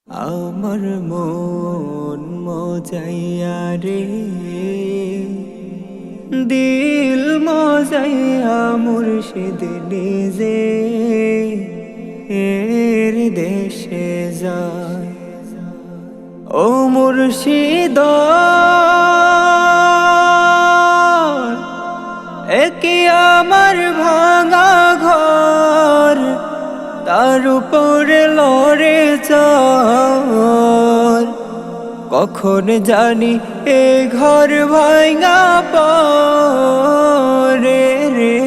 আমার মন মজাইয়া রে, দিল মজাইয়া মুর্শিদ নিজে এর দেশে যায়। ও মুর্শিদ একি আমার ভাঙা ঘর, তার উপরে লড়ে চর। কখন জানি এ ঘর ভাঙা পরে রে।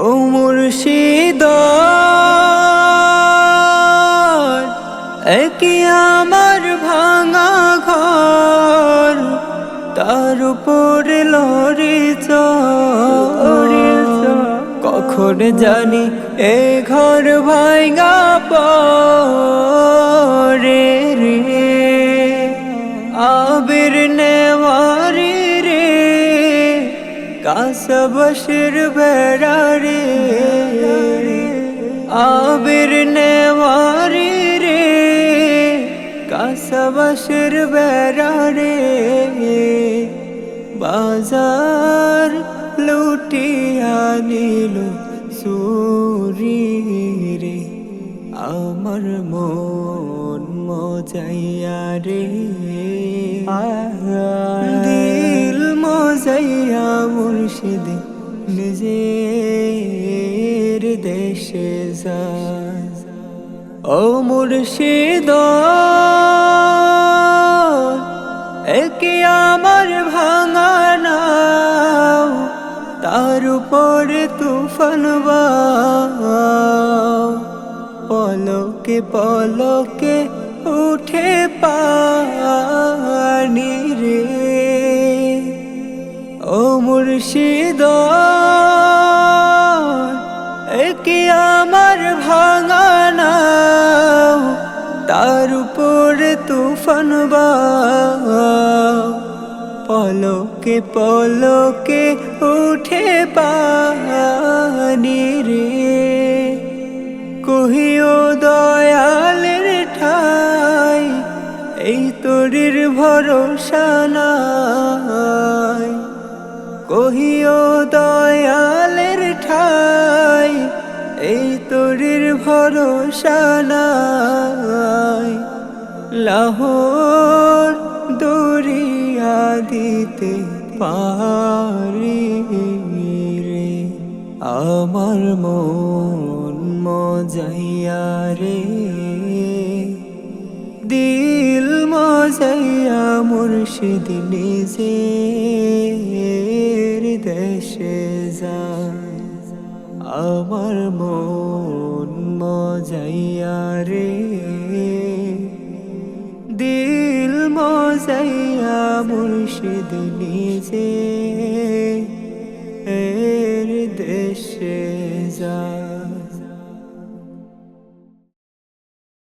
ও মুর্শিদ একি আমার ভাঙা ঘর, তার উপরে লড়ে চর। কখন জানি এ ঘর ভাঙা পরে রে। আবির নেওয়ারি রে, কাসবশের বেড়া রে। আবির নেওয়ারি রে, কাসবশের বেড়া রে। বাজার লুটিয়া নিল সুরি রে, আমার মন মজাইয়া রে। দিল মজাইয়া মুর্শিদ নিজের দেশে যায়। ও মুর্শিদ একি আমার ভাঙা নাও, তার উপরে তুফান বাও। পলকে পলকে উঠে পানি রে। ও মুর্শিদ একি আমার ভাঙা নাও, তার উপরে তুফান বাও। পলকে পলকে উঠে পানি রে। কহিও দয়ালের ঠাই, এই তোরির ভরসা নাই। কহিও দয়ালের ঠাই, এই তোরির ভরসা নাই। লাহোর দরিয়া দিতে পারি রে, আমার মন মজাইয়া রে। দিল মজাইয়া মুর্শিদ নিজের দেশে যায়। আমার মন মজাইয়া রে, দিল মজাইয়া মুর্শিদ নিজে